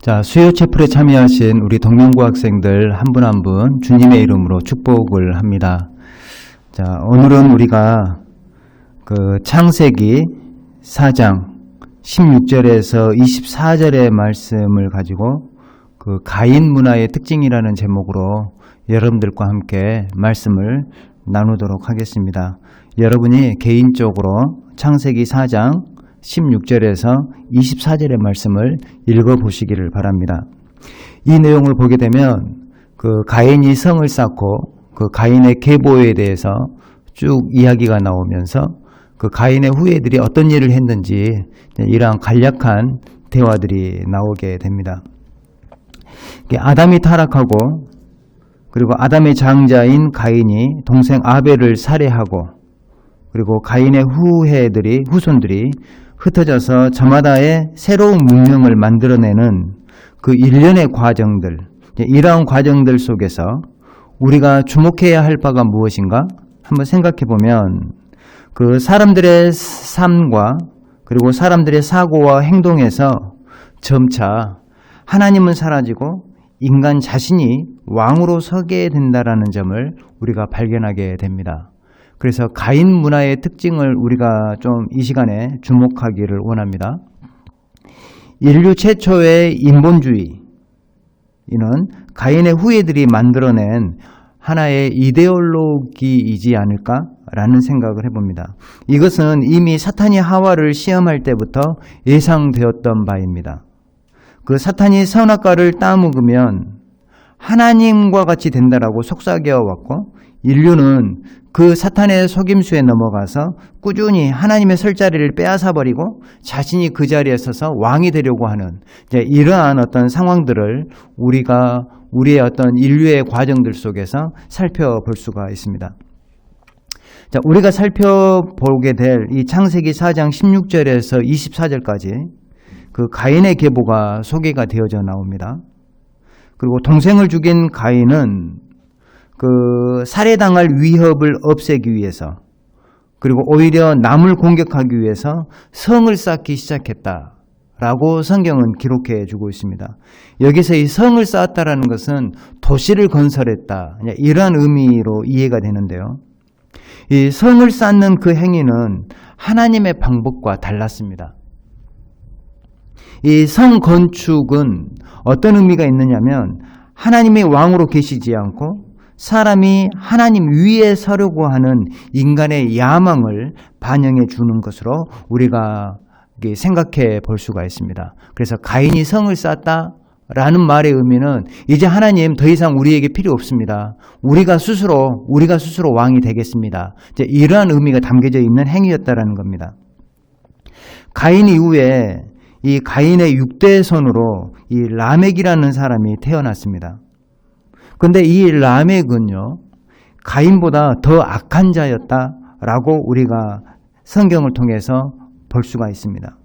자, 수요 채플에 참여하신 우리 동명고 학생들 한 분 한 분 주님의 이름으로 축복을 합니다. 자, 오늘은 우리가 그 창세기 4장 16절에서 24절의 말씀을 가지고 그 가인 문화의 특징이라는 제목으로 여러분들과 함께 말씀을 나누도록 하겠습니다. 여러분이 개인적으로 창세기 4장 16절에서 24절의 말씀을 읽어보시기를 바랍니다. 이 내용을 보게 되면 그 가인이 성을 쌓고 그 가인의 계보에 대해서 쭉 이야기가 나오면서 그 가인의 후예들이 어떤 일을 했는지 이러한 간략한 대화들이 나오게 됩니다. 아담이 타락하고 그리고 아담의 장자인 가인이 동생 아벨을 살해하고 그리고 가인의 후손들이 흩어져서 저마다의 새로운 문명을 만들어내는 그 일련의 과정들, 이러한 과정들 속에서 우리가 주목해야 할 바가 무엇인가 한번 생각해 보면 그 사람들의 삶과 그리고 사람들의 사고와 행동에서 점차 하나님은 사라지고 인간 자신이 왕으로 서게 된다라는 점을 우리가 발견하게 됩니다. 그래서 가인 문화의 특징을 우리가 좀 이 시간에 주목하기를 원합니다. 인류 최초의 인본주의는 가인의 후예들이 만들어낸 하나의 이데올로기이지 않을까라는 생각을 해봅니다. 이것은 이미 사탄이 하와를 시험할 때부터 예상되었던 바입니다. 그 사탄이 선악과를 따먹으면 하나님과 같이 된다라고 속삭여 왔고 인류는 그 사탄의 속임수에 넘어가서 꾸준히 하나님의 설 자리를 빼앗아버리고 자신이 그 자리에 서서 왕이 되려고 하는 이러한 어떤 상황들을 우리가 우리의 어떤 인류의 과정들 속에서 살펴볼 수가 있습니다. 자, 우리가 살펴보게 될 이 창세기 4장 16절에서 24절까지 그 가인의 계보가 소개가 되어져 나옵니다. 그리고 동생을 죽인 가인은 그 살해당할 위협을 없애기 위해서 그리고 오히려 남을 공격하기 위해서 성을 쌓기 시작했다라고 성경은 기록해 주고 있습니다. 여기서 이 성을 쌓았다라는 것은 도시를 건설했다 이러한 의미로 이해가 되는데요. 이 성을 쌓는 그 행위는 하나님의 방법과 달랐습니다. 이 성 건축은 어떤 의미가 있느냐면 하나님이 왕으로 계시지 않고 사람이 하나님 위에 서려고 하는 인간의 야망을 반영해 주는 것으로 우리가 생각해 볼 수가 있습니다. 그래서 가인이 성을 쌓았다라는 말의 의미는 이제 하나님 더 이상 우리에게 필요 없습니다. 우리가 스스로 왕이 되겠습니다. 이제 이러한 의미가 담겨져 있는 행위였다라는 겁니다. 가인 이후에 이 가인의 6대 손으로 이 라멕이라는 사람이 태어났습니다. 그런데 이 라멕은요, 가인보다 더 악한 자였다라고 우리가 성경을 통해서 볼 수가 있습니다.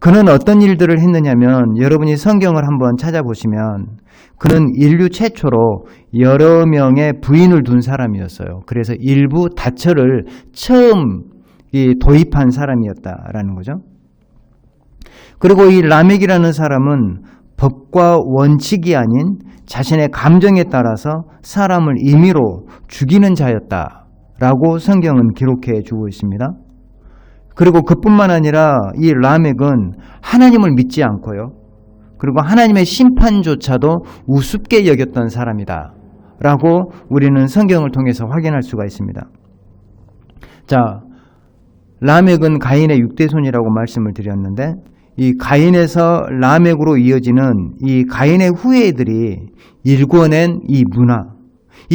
그는 어떤 일들을 했느냐면 여러분이 성경을 한번 찾아보시면 그는 인류 최초로 여러 명의 부인을 둔 사람이었어요. 그래서 일부 다처를 처음 도입한 사람이었다라는 거죠. 그리고 이 라멕이라는 사람은 법과 원칙이 아닌 자신의 감정에 따라서 사람을 임의로 죽이는 자였다라고 성경은 기록해 주고 있습니다. 그리고 그뿐만 아니라 이 라멕은 하나님을 믿지 않고요. 그리고 하나님의 심판조차도 우습게 여겼던 사람이다 라고 우리는 성경을 통해서 확인할 수가 있습니다. 자, 라멕은 가인의 6대 손이라고 말씀을 드렸는데 이 가인에서 라멕으로 이어지는 이 가인의 후예들이 일궈낸 이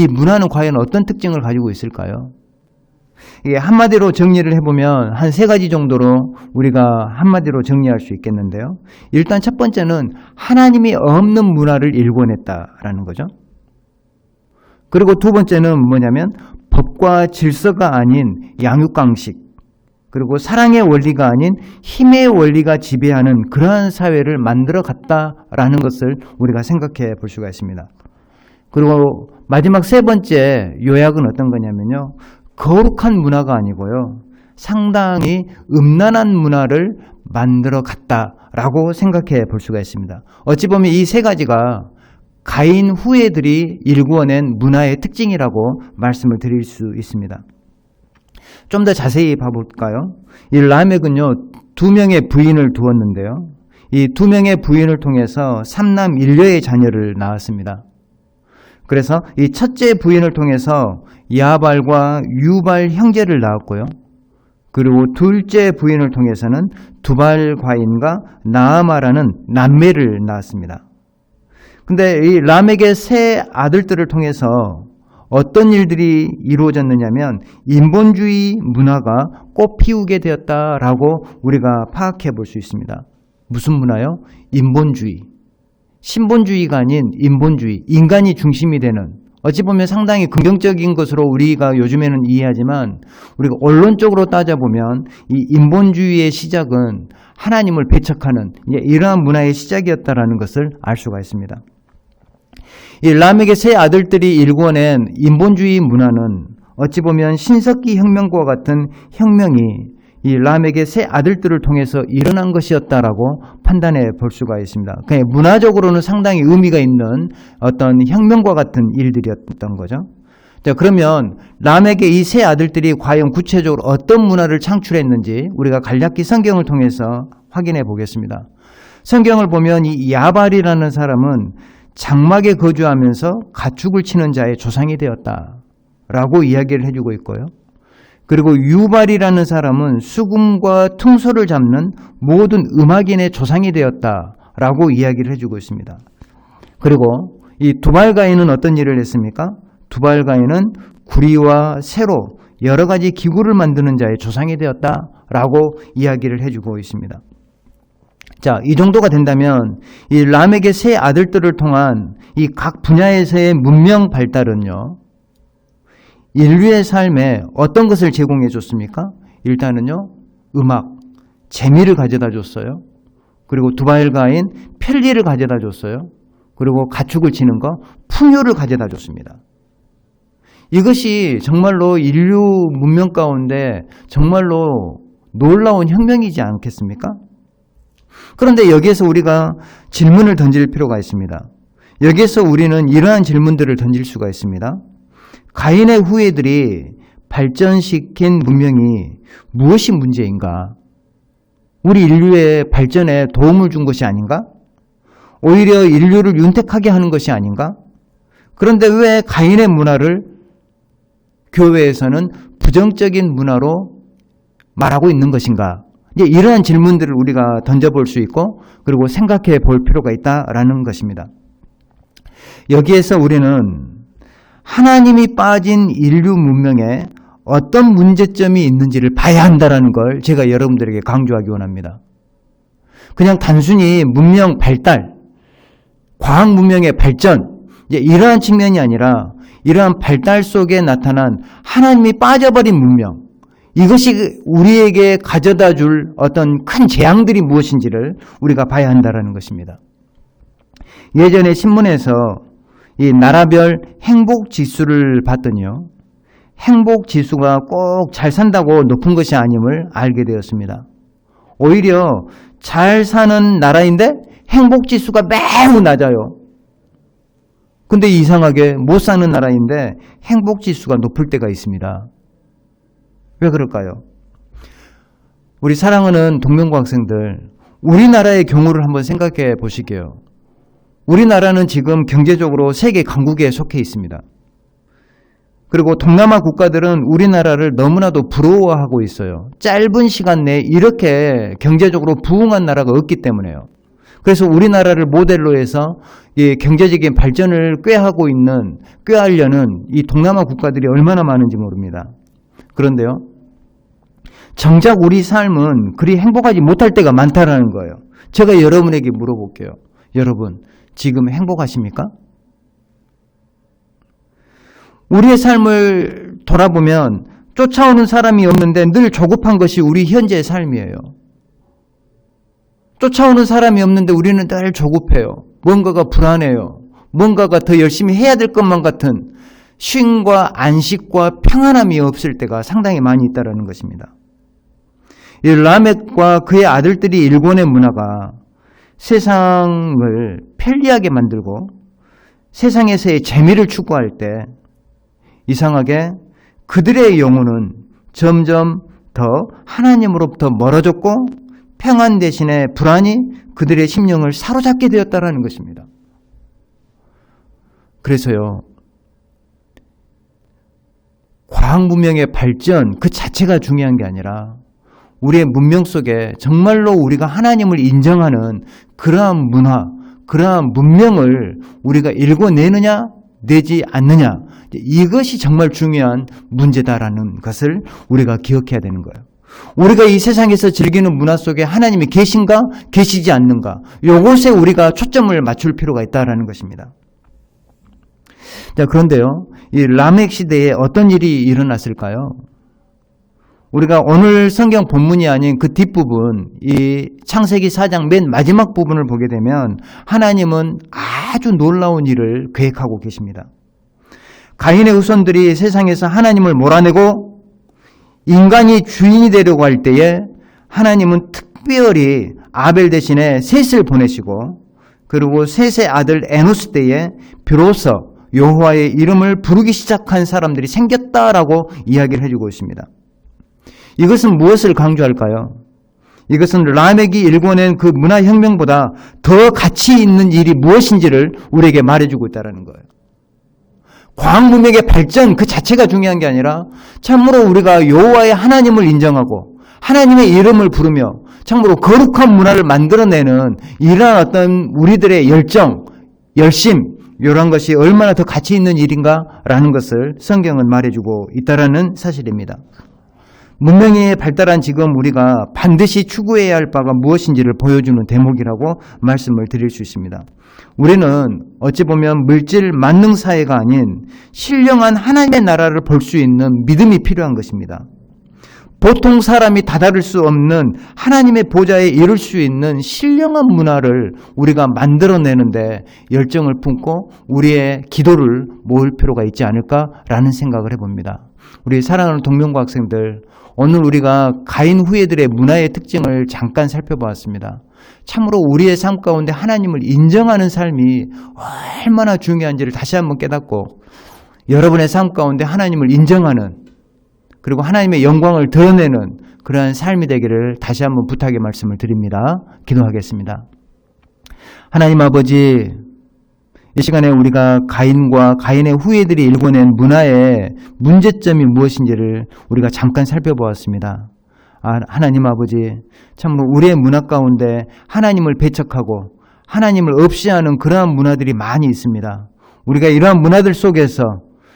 문화는 과연 어떤 특징을 가지고 있을까요? 이게 한마디로 정리를 해보면 한 3가지 정도로 우리가 한마디로 정리할 수 있겠는데요. 일단 첫 번째는 하나님이 없는 문화를 일궈냈다라는 거죠. 그리고 두 번째는 뭐냐면 법과 질서가 아닌 양육강식 그리고 사랑의 원리가 아닌 힘의 원리가 지배하는 그러한 사회를 만들어 갔다라는 것을 우리가 생각해 볼 수가 있습니다. 그리고 마지막 3번째 요약은 어떤 거냐면요. 거룩한 문화가 아니고요. 상당히 음란한 문화를 만들어 갔다라고 생각해 볼 수가 있습니다. 어찌 보면 이 세 가지가 가인 후예들이 일구어낸 문화의 특징이라고 말씀을 드릴 수 있습니다. 좀 더 자세히 봐볼까요? 이 라멕은요, 2명의 부인을 두었는데요. 이 2명의 부인을 통해서 3남 1녀의 자녀를 낳았습니다. 그래서 이 첫째 부인을 통해서 야발과 유발 형제를 낳았고요. 그리고 둘째 부인을 통해서는 두발 과인과 나아마라는 남매를 낳았습니다. 근데 이 라멕의 세 아들들을 통해서 어떤 일들이 이루어졌느냐면 인본주의 문화가 꽃피우게 되었다라고 우리가 파악해 볼 수 있습니다. 무슨 문화요? 인본주의. 신본주의가 아닌 인본주의. 인간이 중심이 되는, 어찌 보면 상당히 긍정적인 것으로 우리가 요즘에는 이해하지만 우리가 언론적으로 따져보면 이 인본주의의 시작은 하나님을 배척하는 이러한 문화의 시작이었다라는 것을 알 수가 있습니다. 이 라멕의 세 아들들이 일궈낸 인본주의 문화는 어찌 보면 신석기 혁명과 같은 혁명이 이 라멕의 세 아들들을 통해서 일어난 것이었다라고 판단해 볼 수가 있습니다. 그냥 문화적으로는 상당히 의미가 있는 어떤 혁명과 같은 일들이었던 거죠. 자, 그러면 라멕의 이 세 아들들이 과연 구체적으로 어떤 문화를 창출했는지 우리가 갈략기 성경을 통해서 확인해 보겠습니다. 성경을 보면 이 야발이라는 사람은 장막에 거주하면서 가축을 치는 자의 조상이 되었다라고 이야기를 해주고 있고요. 그리고 유발이라는 사람은 수금과 퉁소를 잡는 모든 음악인의 조상이 되었다라고 이야기를 해주고 있습니다. 그리고 이 두발가인은 어떤 일을 했습니까? 두발가인은 구리와 세로 여러 가지 기구를 만드는 자의 조상이 되었다라고 이야기를 해주고 있습니다. 자, 이 정도가 된다면 이 라멕의 세 아들들을 통한 이 각 분야에서의 문명 발달은요, 인류의 삶에 어떤 것을 제공해 줬습니까? 일단은요, 음악, 재미를 가져다 줬어요. 그리고 두발가인 편리를 가져다 줬어요. 그리고 가축을 치는 거, 풍요를 가져다 줬습니다. 이것이 정말로 인류 문명 가운데 정말로 놀라운 혁명이지 않겠습니까? 그런데 여기에서 우리가 질문을 던질 필요가 있습니다. 여기에서 우리는 이러한 질문들을 던질 수가 있습니다. 가인의 후예들이 발전시킨 문명이 무엇이 문제인가? 우리 인류의 발전에 도움을 준 것이 아닌가? 오히려 인류를 윤택하게 하는 것이 아닌가? 그런데 왜 가인의 문화를 교회에서는 부정적인 문화로 말하고 있는 것인가? 이러한 질문들을 우리가 던져볼 수 있고 그리고 생각해 볼 필요가 있다라는 것입니다. 여기에서 우리는 하나님이 빠진 인류 문명에 어떤 문제점이 있는지를 봐야 한다는 걸 제가 여러분들에게 강조하기 원합니다. 그냥 단순히 문명 발달, 과학 문명의 발전, 이러한 측면이 아니라 이러한 발달 속에 나타난 하나님이 빠져버린 문명, 이것이 우리에게 가져다 줄 어떤 큰 재앙들이 무엇인지를 우리가 봐야 한다는 것입니다. 예전에 신문에서 이 나라별 행복지수를 봤더니요, 행복지수가 꼭 잘 산다고 높은 것이 아님을 알게 되었습니다. 오히려 잘 사는 나라인데 행복지수가 매우 낮아요. 근데 이상하게 못 사는 나라인데 행복지수가 높을 때가 있습니다. 왜 그럴까요? 우리 사랑하는 동명고 학생들, 우리나라의 경우를 한번 생각해 보시게요. 우리나라는 지금 경제적으로 세계 강국에 속해 있습니다. 그리고 동남아 국가들은 우리나라를 너무나도 부러워하고 있어요. 짧은 시간 내에 이렇게 경제적으로 부흥한 나라가 없기 때문에요. 그래서 우리나라를 모델로 해서 이 경제적인 발전을 꾀하려는 이 동남아 국가들이 얼마나 많은지 모릅니다. 그런데요, 정작 우리 삶은 그리 행복하지 못할 때가 많다라는 거예요. 제가 여러분에게 물어볼게요. 여러분, 지금 행복하십니까? 우리의 삶을 돌아보면 쫓아오는 사람이 없는데 늘 조급한 것이 우리 현재의 삶이에요. 쫓아오는 사람이 없는데 우리는 늘 조급해요. 뭔가가 불안해요. 뭔가가 더 열심히 해야 될 것만 같은 쉼과 안식과 평안함이 없을 때가 상당히 많이 있다는 것입니다. 이 라멕과 그의 아들들이 일궈낸 문화가 세상을 편리하게 만들고 세상에서의 재미를 추구할 때 이상하게 그들의 영혼은 점점 더 하나님으로부터 멀어졌고 평안 대신에 불안이 그들의 심령을 사로잡게 되었다는 것입니다. 그래서요, 과학 문명의 발전 그 자체가 중요한 게 아니라 우리의 문명 속에 정말로 우리가 하나님을 인정하는 그러한 문화, 그러한 문명을 우리가 일궈내느냐 내지 않느냐, 이것이 정말 중요한 문제다라는 것을 우리가 기억해야 되는 거예요. 우리가 이 세상에서 즐기는 문화 속에 하나님이 계신가 계시지 않는가, 이것에 우리가 초점을 맞출 필요가 있다는 것입니다. 자, 그런데요, 이 라멕 시대에 어떤 일이 일어났을까요? 우리가 오늘 성경 본문이 아닌 그 뒷부분, 이 창세기 4장 맨 마지막 부분을 보게 되면 하나님은 아주 놀라운 일을 계획하고 계십니다. 가인의 후손들이 세상에서 하나님을 몰아내고 인간이 주인이 되려고 할 때에 하나님은 특별히 아벨 대신에 셋을 보내시고, 그리고 셋의 아들 에노스 때에 비로소 여호와의 이름을 부르기 시작한 사람들이 생겼다라고 이야기를 해주고 있습니다. 이것은 무엇을 강조할까요? 이것은 라멕이 일궈낸 그 문화혁명보다 더 가치 있는 일이 무엇인지를 우리에게 말해주고 있다는 거예요. 과학문명의 발전 그 자체가 중요한 게 아니라 참으로 우리가 여호와의 하나님을 인정하고 하나님의 이름을 부르며 참으로 거룩한 문화를 만들어내는 이러한 어떤 우리들의 열정, 열심, 이런 것이 얼마나 더 가치 있는 일인가라는 것을 성경은 말해주고 있다는 사실입니다. 문명이 발달한 지금 우리가 반드시 추구해야 할 바가 무엇인지를 보여주는 대목이라고 말씀을 드릴 수 있습니다. 우리는 어찌 보면 물질 만능 사회가 아닌 신령한 하나님의 나라를 볼 수 있는 믿음이 필요한 것입니다. 보통 사람이 다다를 수 없는 하나님의 보좌에 이룰 수 있는 신령한 문화를 우리가 만들어내는데 열정을 품고 우리의 기도를 모을 필요가 있지 않을까라는 생각을 해봅니다. 우리 사랑하는 동명과 학생들, 오늘 우리가 가인 후예들의 문화의 특징을 잠깐 살펴보았습니다. 참으로 우리의 삶 가운데 하나님을 인정하는 삶이 얼마나 중요한지를 다시 한번 깨닫고 여러분의 삶 가운데 하나님을 인정하는, 그리고 하나님의 영광을 드러내는 그러한 삶이 되기를 다시 한번 부탁의 말씀을 드립니다. 기도하겠습니다. 하나님 아버지, 이 시간에 우리가 가인과 가인의 후예들이 일궈낸 문화의 문제점이 무엇인지를 우리가 잠깐 살펴보았습니다. 하나님 아버지, 참으로 우리의 문화 가운데 하나님을 배척하고 하나님을 없이하는 그러한 문화들이 많이 있습니다. 우리가 이러한 문화들 속에서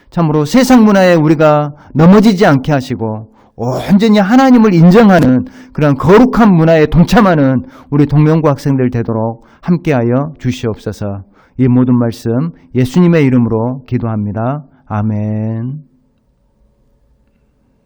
참으로 세상 문화에 우리가 넘어지지 않게 하시고 온전히 하나님을 인정하는 그런 거룩한 문화에 동참하는 우리 동명고 학생들 되도록 함께하여 주시옵소서. 이 모든 말씀 예수님의 이름으로 기도합니다. 아멘.